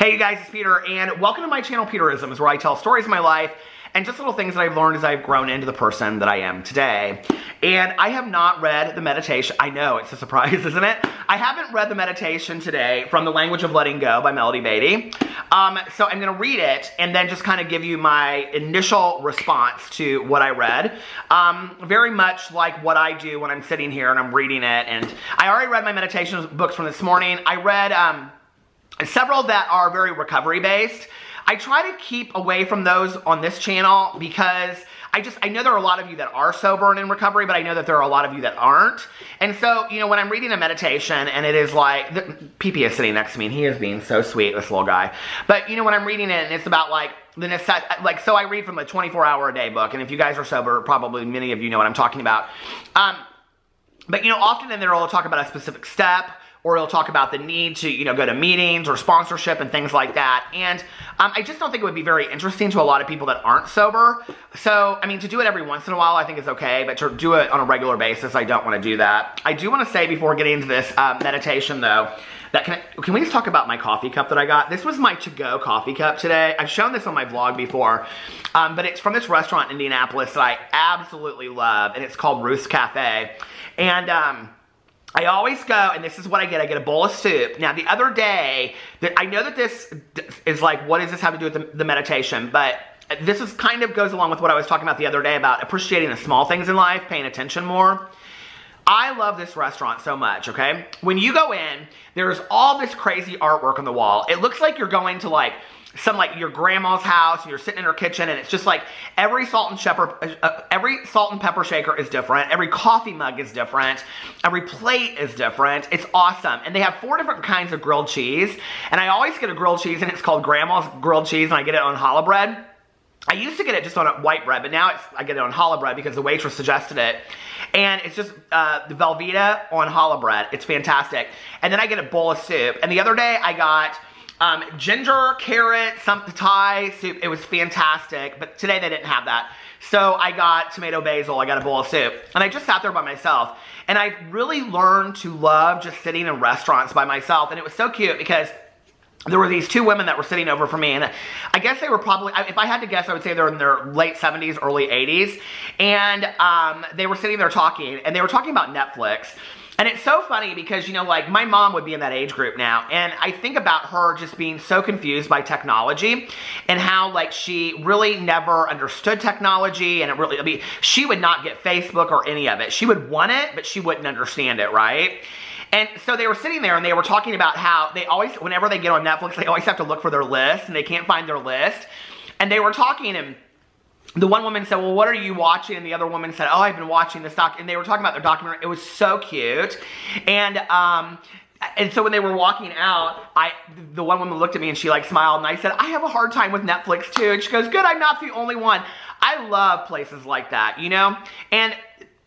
Hey you guys, it's Peter, and welcome to my channel, Peterisms, where I tell stories of my life and just little things that I've learned as I've grown into the person that I am today. And I have not read the meditation. I know, it's a surprise, isn't it? I haven't read the meditation today from The Language of Letting Go by Melody Beatty. So I'm going to read it and then just kind of give you my initial response to what I read. Very much like what I do when I'm sitting here and I'm reading it. And I already read my meditation books from this morning. I read several that are very recovery based. I try to keep away from those on this channel because I know there are a lot of you that are sober and in recovery, but I know that there are a lot of you that aren't. And so, you know, when I'm reading a meditation and it is like, PP is sitting next to me and he is being so sweet, this little guy. But, you know, when I'm reading it and it's about like the necessity, like, so I read from a 24-hour-a-day book. And if you guys are sober, probably many of you know what I'm talking about. But, you know, often in there, it'll talk about a specific step, or it'll talk about the need to, you know, go to meetings or sponsorship and things like that. And I just don't think it would be very interesting to a lot of people that aren't sober. So, I mean, to do it every once in a while, I think is okay, but to do it on a regular basis, I don't want to do that. I do want to say before getting into this meditation, though, that can we just talk about my coffee cup that I got? This was my to-go coffee cup today. I've shown this on my vlog before, but it's from this restaurant in Indianapolis that I absolutely love, and it's called Ruth's Cafe. And I always go, and this is what I get a bowl of soup. Now, the other day, I know that this is like, what does this have to do with the meditation? But this is kind of goes along with what I was talking about the other day about appreciating the small things in life, paying attention more. I love this restaurant so much, okay? When you go in, there's all this crazy artwork on the wall. It looks like you're going to like your grandma's house and you're sitting in her kitchen and it's just like every salt and pepper shaker is different. Every coffee mug is different. Every plate is different. It's awesome. And they have 4 different kinds of grilled cheese. And I always get a grilled cheese and it's called Grandma's grilled cheese and I get it on challah bread. I used to get it just on white bread, but now I get it on challah bread because the waitress suggested it. And it's just the Velveeta on challah bread. It's fantastic. And then I get a bowl of soup. And the other day I got ginger, carrot, Thai soup. It was fantastic, but today they didn't have that. So I got tomato basil, I got a bowl of soup, and I just sat there by myself. And I really learned to love just sitting in restaurants by myself, and it was so cute because there were these 2 women that were sitting over for me, and I guess they were probably, if I had to guess, I would say they're in their late 70s, early 80s, and they were sitting there talking, and they were talking about Netflix. And it's so funny because, you know, like, my mom would be in that age group now, and I think about her just being so confused by technology and how, like, she really never understood technology, and it really, I mean, she would not get Facebook or any of it. She would want it, but she wouldn't understand it, right? And so they were sitting there and they were talking about how they always, whenever they get on Netflix, they always have to look for their list, and they can't find their list. And they were talking, and the one woman said, well, what are you watching? And the other woman said, oh, I've been watching this and they were talking about their documentary. It was so cute. And so when they were walking out, the one woman looked at me and she like smiled, and I said, I have a hard time with Netflix too. And she goes, good, I'm not the only one. I love places like that, you know? And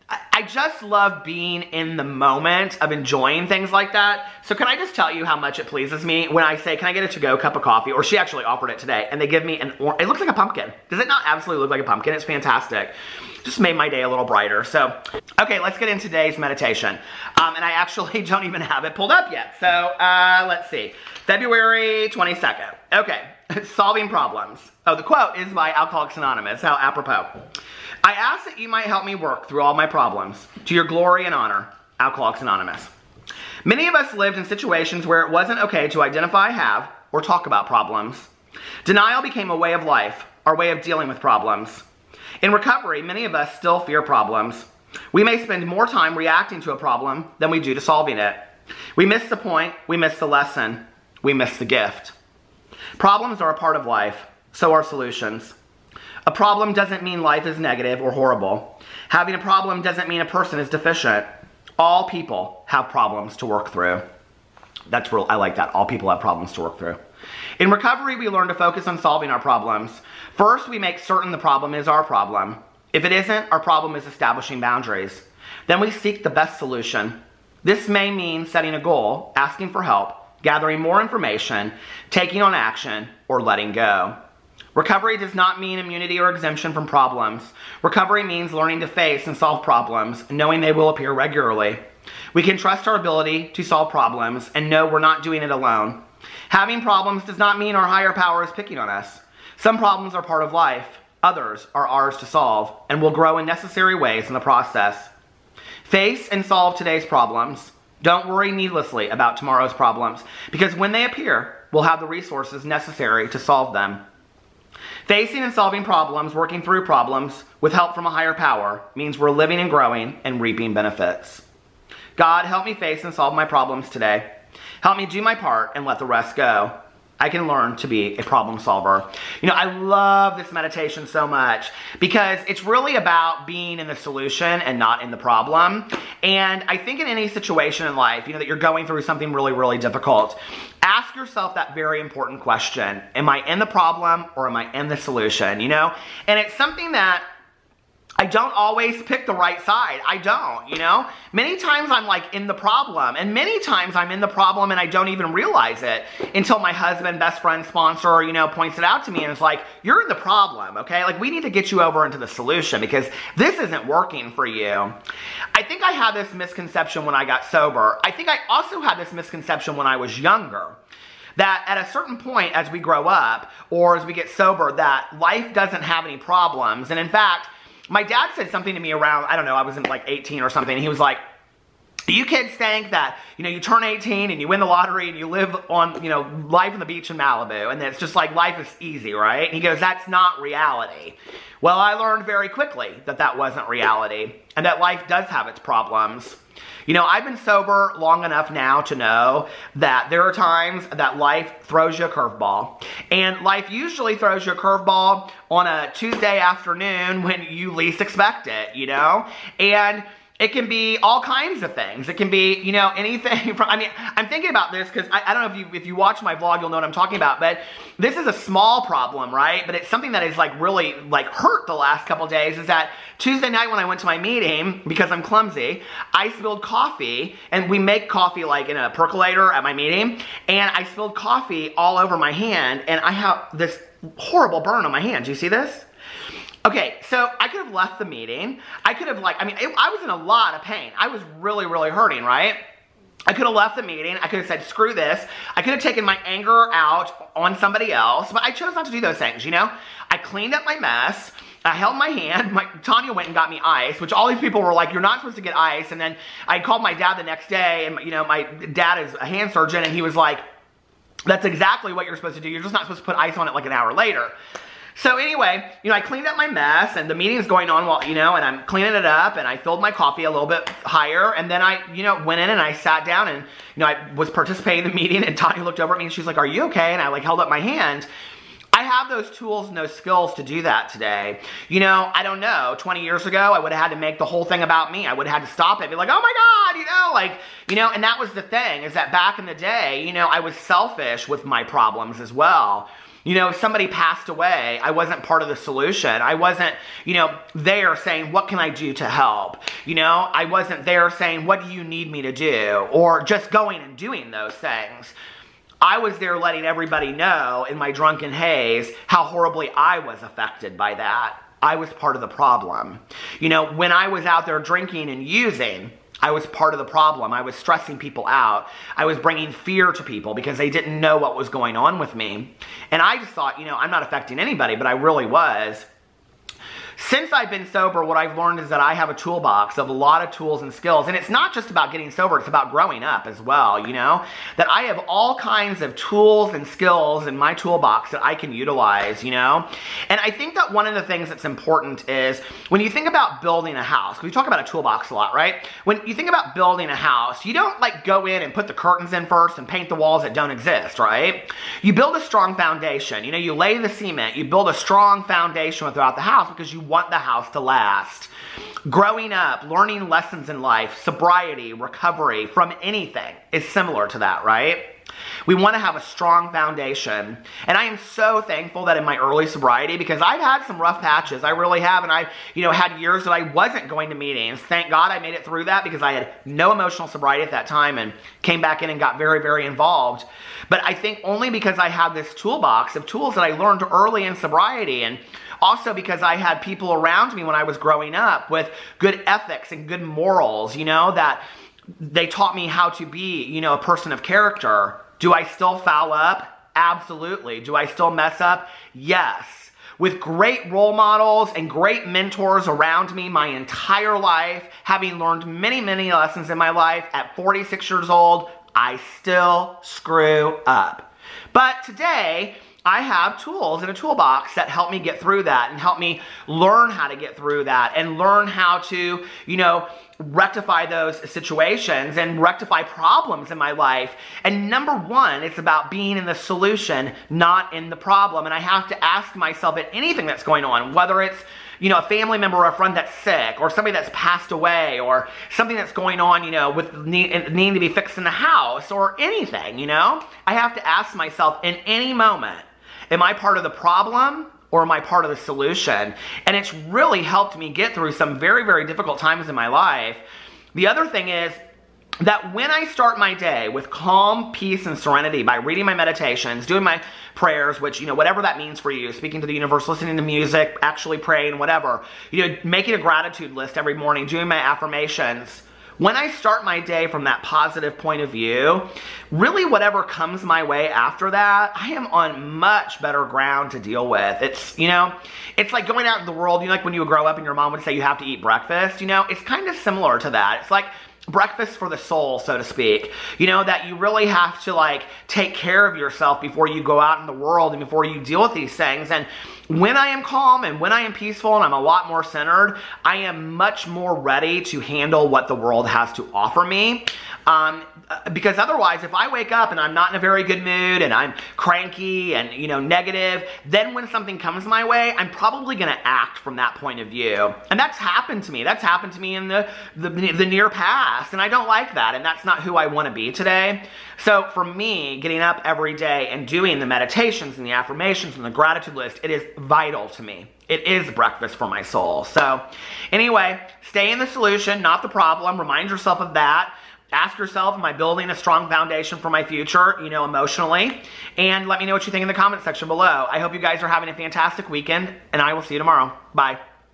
I just love being in the moment of enjoying things like that. So can I just tell you how much it pleases me when I say, can I get a to-go cup of coffee? Or she actually offered it today, and they give me it looks like a pumpkin. Does it not absolutely look like a pumpkin? It's fantastic. Just made my day a little brighter. So, okay, let's get into today's meditation. And I actually don't even have it pulled up yet. So, let's see. February 22nd. Okay, solving problems. Oh, the quote is by Alcoholics Anonymous. How apropos. I ask that you might help me work through all my problems, to your glory and honor, Alcoholics Anonymous. Many of us lived in situations where it wasn't okay to identify, have, or talk about problems. Denial became a way of life, our way of dealing with problems. In recovery, many of us still fear problems. We may spend more time reacting to a problem than we do to solving it. We miss the point, we miss the lesson, we miss the gift. Problems are a part of life, so are solutions. A problem doesn't mean life is negative or horrible. Having a problem doesn't mean a person is deficient. All people have problems to work through. That's real. I like that. All people have problems to work through. In recovery, we learn to focus on solving our problems. First, we make certain the problem is our problem. If it isn't, our problem is establishing boundaries. Then we seek the best solution. This may mean setting a goal, asking for help, gathering more information, taking on action, or letting go. Recovery does not mean immunity or exemption from problems. Recovery means learning to face and solve problems, knowing they will appear regularly. We can trust our ability to solve problems and know we're not doing it alone. Having problems does not mean our higher power is picking on us. Some problems are part of life. Others are ours to solve and will grow in necessary ways in the process. Face and solve today's problems. Don't worry needlessly about tomorrow's problems, because when they appear, we'll have the resources necessary to solve them. Facing and solving problems, working through problems, with help from a higher power, means we're living and growing and reaping benefits. God, help me face and solve my problems today. Help me do my part and let the rest go. I can learn to be a problem solver. You know, I love this meditation so much because it's really about being in the solution and not in the problem. And I think in any situation in life, you know, that you're going through something really, really difficult, ask yourself that very important question. Am I in the problem or am I in the solution? You know, and it's something that I don't always pick the right side. I don't, you know? Many times I'm like in the problem, and many times I'm in the problem and I don't even realize it until my husband, best friend, sponsor, you know, points it out to me and it's like, you're in the problem, okay? Like, we need to get you over into the solution because this isn't working for you. I think I had this misconception when I got sober. I think I also had this misconception when I was younger, that at a certain point as we grow up or as we get sober, that life doesn't have any problems. And in fact, my dad said something to me around, I don't know, I was in like 18 or something. He was like, you kids think that, you know, you turn 18 and you win the lottery and you live on, you know, life on the beach in Malibu. And it's just like life is easy, right? And he goes, that's not reality. Well, I learned very quickly that that wasn't reality and that life does have its problems. You know, I've been sober long enough now to know that there are times that life throws you a curveball. And life usually throws you a curveball on a Tuesday afternoon when you least expect it, you know? And it can be all kinds of things. It can be, you know, anything from, I mean, I'm thinking about this because I don't know if you watch my vlog, you'll know what I'm talking about, but this is a small problem, right? But it's something that is like really like hurt the last couple of days is that Tuesday night when I went to my meeting, because I'm clumsy, I spilled coffee, and we make coffee like in a percolator at my meeting, and I spilled coffee all over my hand, and I have this horrible burn on my hand. Do you see this? Okay, so I could have left the meeting. I could have I was in a lot of pain. I was really, really hurting, right? I could have left the meeting. I could have said, screw this. I could have taken my anger out on somebody else, but I chose not to do those things, you know? I cleaned up my mess. I held my hand. Tanya went and got me ice, which all these people were like, you're not supposed to get ice. And then I called my dad the next day, and you know, my dad is a hand surgeon, and he was like, that's exactly what you're supposed to do. You're just not supposed to put ice on it like an hour later. So anyway, you know, I cleaned up my mess, and the meeting's going on while, you know, and I'm cleaning it up, and I filled my coffee a little bit higher, and then I, you know, went in and I sat down, and, you know, I was participating in the meeting, and Tanya looked over at me, and she's like, are you okay? And I, like, held up my hand. I have those tools and those skills to do that today. You know, I don't know, 20 years ago, I would have had to make the whole thing about me. I would have had to stop it, be like, oh my God, you know, like, you know, and that was the thing, is that back in the day, you know, I was selfish with my problems as well. You know, if somebody passed away, I wasn't part of the solution. I wasn't, you know, there saying, what can I do to help? You know, I wasn't there saying, what do you need me to do? Or just going and doing those things. I was there letting everybody know in my drunken haze how horribly I was affected by that. I was part of the problem. You know, when I was out there drinking and using, I was part of the problem. I was stressing people out. I was bringing fear to people because they didn't know what was going on with me. And I just thought, you know, I'm not affecting anybody, but I really was. Since I've been sober, what I've learned is that I have a toolbox of a lot of tools and skills. And it's not just about getting sober, it's about growing up as well, you know? That I have all kinds of tools and skills in my toolbox that I can utilize, you know? And I think that one of the things that's important is when you think about building a house, because we talk about a toolbox a lot, right? When you think about building a house, you don't like go in and put the curtains in first and paint the walls that don't exist, right? You build a strong foundation. You know, you lay the cement, you build a strong foundation throughout the house because you want the house to last. Growing up, learning lessons in life, sobriety, recovery from anything is similar to that, right? We want to have a strong foundation. And I am so thankful that in my early sobriety, because I've had some rough patches, I really have, and I, you know, had years that I wasn't going to meetings. Thank God I made it through that because I had no emotional sobriety at that time and came back in and got very, very involved. But I think only because I had this toolbox of tools that I learned early in sobriety, and also because I had people around me when I was growing up with good ethics and good morals, you know, that they taught me how to be, you know, a person of character. Do I still foul up? Absolutely. Do I still mess up? Yes. With great role models and great mentors around me my entire life, having learned many, many lessons in my life, at 46 years old, I still screw up. But today, I have tools in a toolbox that help me get through that and help me learn how to get through that and learn how to, rectify those situations and rectify problems in my life. And number one, it's about being in the solution, not in the problem. And I have to ask myself at anything that's going on, whether it's a family member or a friend that's sick, or somebody that's passed away, or something that's going on, with needing to be fixed in the house, or anything, I have to ask myself in any moment, am I part of the problem or am I part of the solution? And it's really helped me get through some very, very difficult times in my life. The other thing is that when I start my day with calm, peace, and serenity by reading my meditations, doing my prayers, which, whatever that means for you, speaking to the universe, listening to music, actually praying, whatever, making a gratitude list every morning, doing my affirmations, when I start my day from that positive point of view, really whatever comes my way after that, I am on much better ground to deal with. It's, it's like going out in the world, like when you would grow up and your mom would say you have to eat breakfast, it's kind of similar to that. It's like breakfast for the soul, so to speak. That you really have to take care of yourself before you go out in the world and before you deal with these things. And when I am calm and when I am peaceful and I'm a lot more centered, I am much more ready to handle what the world has to offer me. Because otherwise, if I wake up and I'm not in a very good mood and I'm cranky and, negative, then when something comes my way, I'm probably going to act from that point of view. And that's happened to me. That's happened to me in the near past. And I don't like that. And that's not who I want to be today. So for me, getting up every day and doing the meditations and the affirmations and the gratitude list, it is vital to me. It is breakfast for my soul. So anyway, stay in the solution, not the problem. Remind yourself of that. Ask yourself, am I building a strong foundation for my future, emotionally? And let me know what you think in the comment section below. I hope you guys are having a fantastic weekend, and I will see you tomorrow. Bye.